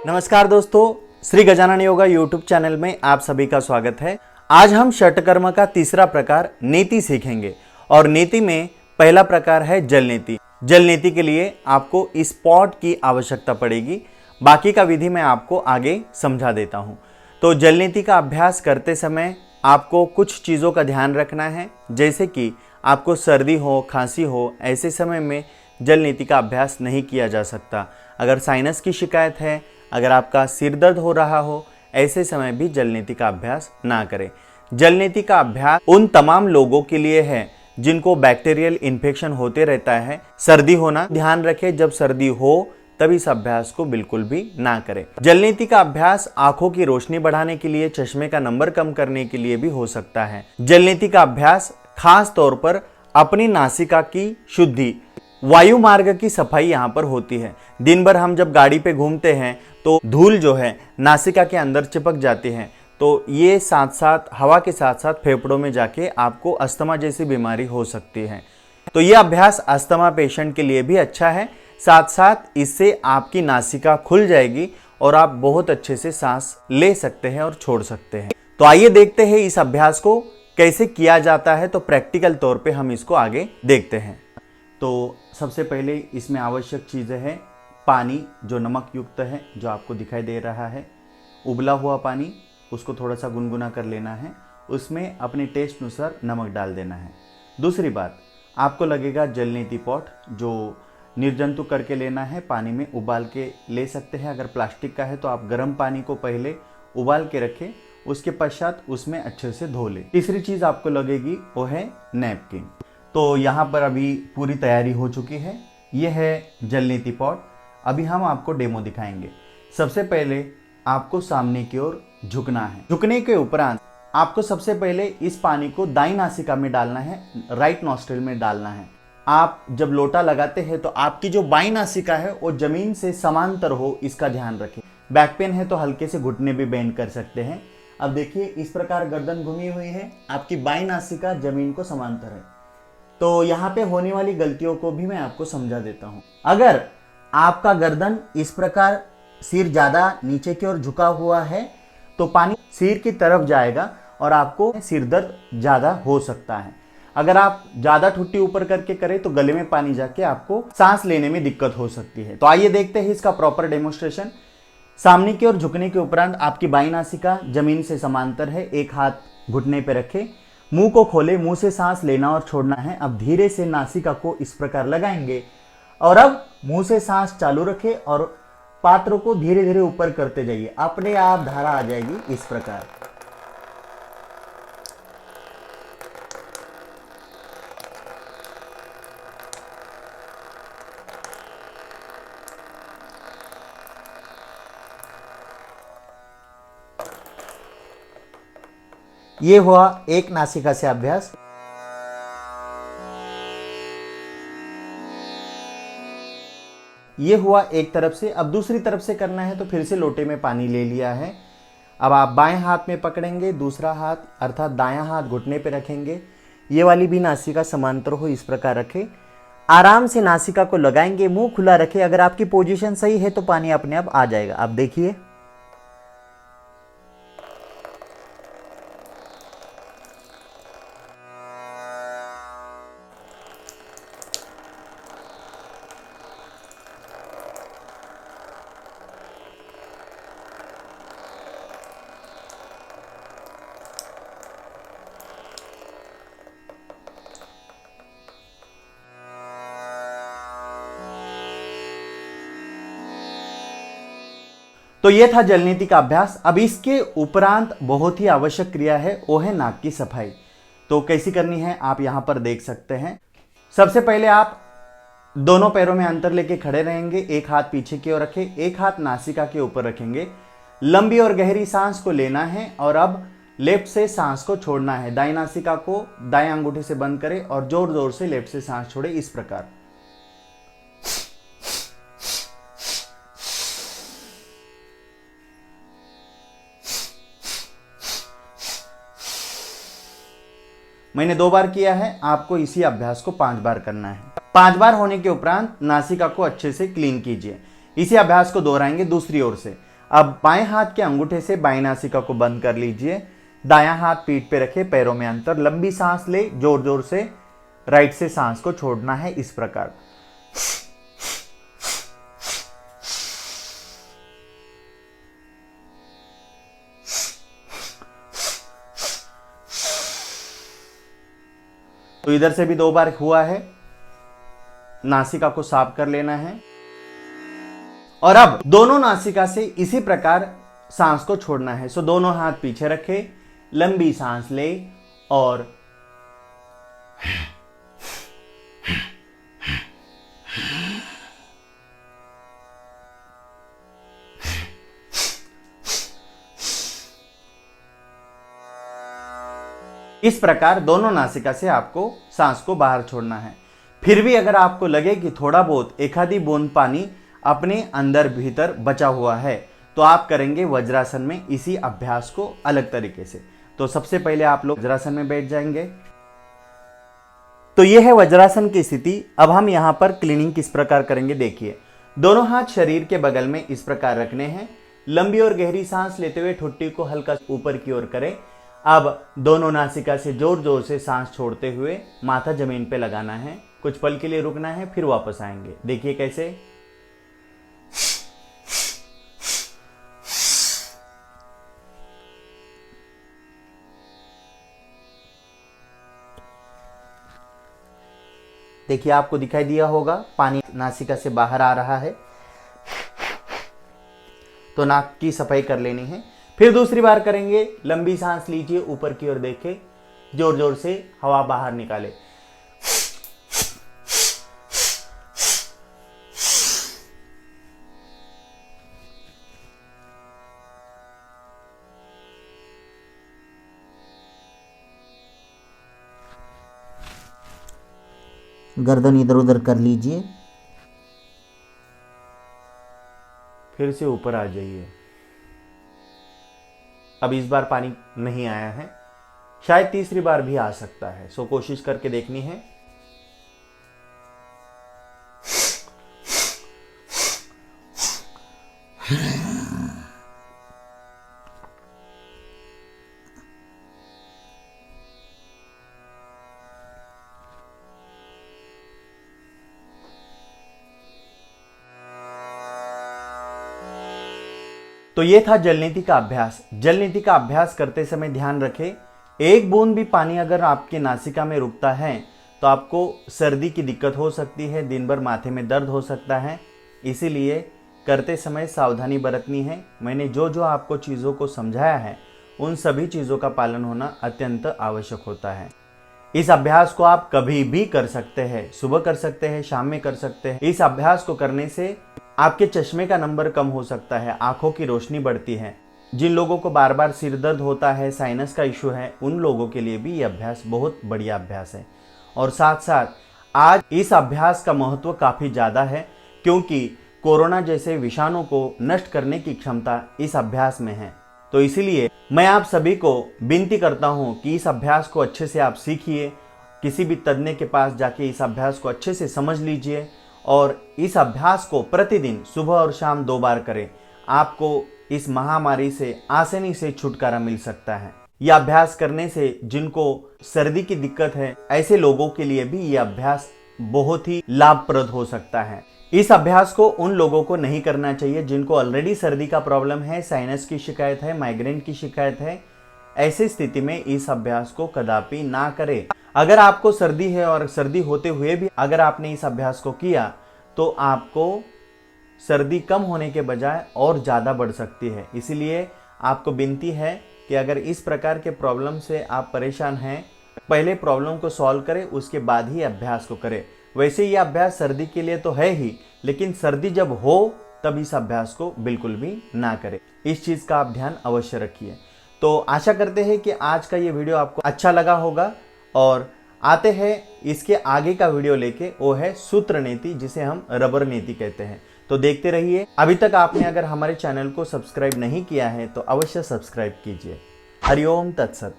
नमस्कार दोस्तों, Shri Gajanan yoga YouTube channel में आप सभी का स्वागत है। आज हम षटकर्म का तीसरा प्रकार नीति सीखेंगे और नीति में पहला प्रकार है जल नीति। जल नीति के लिए आपको इस पॉट की आवश्यकता पड़ेगी। बाकी का विधि मैं आपको आगे समझा देता हूँ। तो जल नीति का अभ्यास करते समय आपको कुछ चीज़ों का ध्यान रखना है, जैसे कि आपको सर्दी हो, खांसी हो, ऐसे समय में जल नीति का अभ्यास नहीं किया जा सकता। अगर साइनस की शिकायत है, अगर आपका सिर दर्द हो रहा हो, ऐसे समय भी जल नीति का अभ्यास ना करें। जल नीति का अभ्यास उन तमाम लोगों के लिए है जिनको बैक्टीरियल इन्फेक्शन होते रहता है। सर्दी होना ध्यान रखें, जब सर्दी हो तब इस अभ्यास को बिल्कुल भी ना करें। जल नीति का अभ्यास आंखों की रोशनी बढ़ाने के लिए, चश्मे का नंबर कम करने के लिए भी हो सकता है। जल नीति का अभ्यास खास तौर पर अपनी नासिका की शुद्धि, वायु मार्ग की सफाई यहाँ पर होती है। दिन भर हम जब गाड़ी पे घूमते हैं तो धूल जो है नासिका के अंदर चिपक जाती है, तो ये साथ साथ हवा के साथ साथ फेफड़ों में जाके आपको अस्थमा जैसी बीमारी हो सकती है। तो ये अभ्यास अस्थमा पेशेंट के लिए भी अच्छा है। साथ साथ इससे आपकी नासिका खुल जाएगी और आप बहुत अच्छे से सांस ले सकते हैं और छोड़ सकते हैं। तो आइए देखते हैं इस अभ्यास को कैसे किया जाता है। तो प्रैक्टिकल तौर पे हम इसको आगे देखते हैं। तो सबसे पहले इसमें आवश्यक चीज़ें हैं पानी, जो नमक युक्त है, जो आपको दिखाई दे रहा है। उबला हुआ पानी, उसको थोड़ा सा गुनगुना कर लेना है, उसमें अपने टेस्ट अनुसार नमक डाल देना है। दूसरी बात, आपको लगेगा जल नीति पॉट, जो निर्जंतुक करके लेना है, पानी में उबाल के ले सकते हैं। अगर प्लास्टिक का है तो आप गर्म पानी को पहले उबाल के रखें, उसके पश्चात उसमें अच्छे से धो लें। तीसरी चीज़ आपको लगेगी वो है नैपकिन। तो यहाँ पर अभी पूरी तैयारी हो चुकी है। ये है जल नीति पॉट। अभी हम आपको डेमो दिखाएंगे। सबसे पहले आपको सामने की ओर झुकना है। झुकने के उपरांत आपको सबसे पहले इस पानी को दाईं नासिका में डालना है, राइट नॉस्ट्रिल में डालना है। आप जब लोटा लगाते हैं तो आपकी जो बाईं नासिका है वो जमीन से समांतर हो, इसका ध्यान रखें। बैक पेन है तो हल्के से घुटने भी बेंड कर सकते हैं। अब देखिए, इस प्रकार गर्दन घूमी हुई है, आपकी बाईं नासिका जमीन को समांतर है। तो यहाँ पे होने वाली गलतियों को भी मैं आपको समझा देता हूँ। अगर आपका गर्दन इस प्रकार सिर ज्यादा नीचे की ओर झुका हुआ है तो पानी सिर की तरफ जाएगा और आपको सिर दर्द ज्यादा हो सकता है। अगर आप ज्यादा ठुट्टी ऊपर करके करें तो गले में पानी जाके आपको सांस लेने में दिक्कत हो सकती है। तो आइए देखते हैं इसका प्रॉपर डेमोन्स्ट्रेशन। सामने की ओर झुकने के उपरांत आपकी बाईं नासिका जमीन से समांतर है। एक हाथ घुटने पे रखें, मुंह को खोले, मुंह से सांस लेना और छोड़ना है। अब धीरे से नासिका को इस प्रकार लगाएंगे और अब मुंह से सांस चालू रखें और पात्र को धीरे धीरे ऊपर करते जाइए। अपने आप धारा आ जाएगी इस प्रकार। ये हुआ एक नासिका से अभ्यास। ये हुआ एक तरफ से। अब दूसरी तरफ से करना है तो फिर से लोटे में पानी ले लिया है। अब आप बाएं हाथ में पकड़ेंगे, दूसरा हाथ अर्थात दायां हाथ घुटने पे रखेंगे। ये वाली भी नासिका समांतर हो, इस प्रकार रखें। आराम से नासिका को लगाएंगे, मुंह खुला रखें। अगर आपकी पोजीशन सही है तो पानी अपने आप आ जाएगा। अब देखिए, तो ये था जल नीति का अभ्यास। अब इसके उपरांत बहुत ही आवश्यक क्रिया है, वो है नाक की सफाई। तो कैसी करनी है आप यहां पर देख सकते हैं। सबसे पहले आप दोनों पैरों में अंतर लेके खड़े रहेंगे। एक हाथ पीछे की ओर रखें, एक हाथ नासिका के ऊपर रखेंगे। लंबी और गहरी सांस को लेना है और अब लेफ्ट से सांस को छोड़ना है। दाईं नासिका को दाएं अंगूठे से बंद करें और जोर जोर से लेफ्ट से सांस छोड़े, इस प्रकार। मैंने 2 बार किया है, आपको इसी अभ्यास को 5 बार करना है। 5 बार होने के उपरांत नासिका को अच्छे से क्लीन कीजिए। इसी अभ्यास को दोहराएंगे दूसरी ओर से। अब बाएं हाथ के अंगूठे से बाएं नासिका को बंद कर लीजिए, दायां हाथ पीठ पे रखे, पैरों में अंतर, लंबी सांस ले, जोर जोर से राइट से सांस को छोड़ना है इस प्रकार। तो इधर से भी 2 बार हुआ है, नासिका को साफ कर लेना है। और अब दोनों नासिका से इसी प्रकार सांस को छोड़ना है। सो दोनों हाथ पीछे रखे, लंबी सांस ले और इस प्रकार दोनों नासिका से आपको सांस को बाहर छोड़ना है। फिर भी अगर आपको लगे कि थोड़ा बहुत एक आधी बूंद पानी अपने अंदर भीतर बचा हुआ है तो आप करेंगे वज्रासन में इसी अभ्यास को अलग तरीके से। तो सबसे पहले आप लोग वज्रासन में बैठ जाएंगे। तो यह है वज्रासन की स्थिति। अब हम यहां पर क्लीनिंग किस प्रकार करेंगे देखिए। दोनों हाथ शरीर के बगल में इस प्रकार रखने हैं। लंबी और गहरी सांस लेते हुए ठुड्डी को हल्का ऊपर की ओर करें। अब दोनों नासिका से जोर जोर से सांस छोड़ते हुए माथा जमीन पे लगाना है, कुछ पल के लिए रुकना है, फिर वापस आएंगे। देखिए कैसे। देखिए आपको दिखाई दिया होगा पानी नासिका से बाहर आ रहा है, तो नाक की सफाई कर लेनी है। फिर दूसरी बार करेंगे। लंबी सांस लीजिए, ऊपर की ओर देखें, जोर जोर से हवा बाहर निकाले। गर्दन इधर उधर कर लीजिए। फिर से ऊपर आ जाइए। अब इस बार पानी नहीं आया है, शायद तीसरी बार भी आ सकता है, सो कोशिश करके देखनी है। तो ये था जल नीति का अभ्यास। जल नीति का अभ्यास करते समय ध्यान रखें, एक बूंद भी पानी अगर आपके नासिका में रुकता है तो आपको सर्दी की दिक्कत हो सकती है, दिन भर माथे में दर्द हो सकता है। इसीलिए करते समय सावधानी बरतनी है। मैंने जो जो आपको चीज़ों को समझाया है उन सभी चीज़ों का पालन होना अत्यंत आवश्यक होता है। इस अभ्यास को आप कभी भी कर सकते हैं, सुबह कर सकते हैं, शाम में कर सकते हैं। इस अभ्यास को करने से आपके चश्मे का नंबर कम हो सकता है, आंखों की रोशनी बढ़ती है। जिन लोगों को बार बार सिर दर्द होता है, साइनस का इशू है, उन लोगों के लिए भी ये अभ्यास बहुत बढ़िया अभ्यास है। और साथ साथ आज इस अभ्यास का महत्व काफ़ी ज़्यादा है, क्योंकि कोरोना जैसे विषाणु को नष्ट करने की क्षमता इस अभ्यास में है। तो इसीलिए मैं आप सभी को विनती करता हूँ कि इस अभ्यास को अच्छे से आप सीखिए, किसी भी तज्ञ के पास जाके इस अभ्यास को अच्छे से समझ लीजिए और इस अभ्यास को प्रतिदिन सुबह और शाम 2 बार करें। आपको इस महामारी से आसानी से छुटकारा मिल सकता है। यह अभ्यास करने से जिनको सर्दी की दिक्कत है, ऐसे लोगों के लिए भी यह अभ्यास बहुत ही लाभप्रद हो सकता है। इस अभ्यास को उन लोगों को नहीं करना चाहिए जिनको ऑलरेडी सर्दी का प्रॉब्लम है, साइनस की शिकायत है, माइग्रेन की शिकायत है। ऐसी स्थिति में इस अभ्यास को कदापि ना करें। अगर आपको सर्दी है और सर्दी होते हुए भी अगर आपने इस अभ्यास को किया तो आपको सर्दी कम होने के बजाय और ज़्यादा बढ़ सकती है। इसीलिए आपको विनती है कि अगर इस प्रकार के प्रॉब्लम से आप परेशान हैं, पहले प्रॉब्लम को सॉल्व करें, उसके बाद ही अभ्यास को करें। वैसे ये अभ्यास सर्दी के लिए तो है ही, लेकिन सर्दी जब हो तब इस अभ्यास को बिल्कुल भी ना करें। इस चीज़ का आप ध्यान अवश्य रखिए। तो आशा करते हैं कि आज का ये वीडियो आपको अच्छा लगा होगा और आते हैं इसके आगे का वीडियो लेके, वो है सूत्र नीति, जिसे हम रबर नीति कहते हैं। तो देखते रहिए। अभी तक आपने अगर हमारे चैनल को सब्सक्राइब नहीं किया है तो अवश्य सब्सक्राइब कीजिए। हरिओम तत्सत।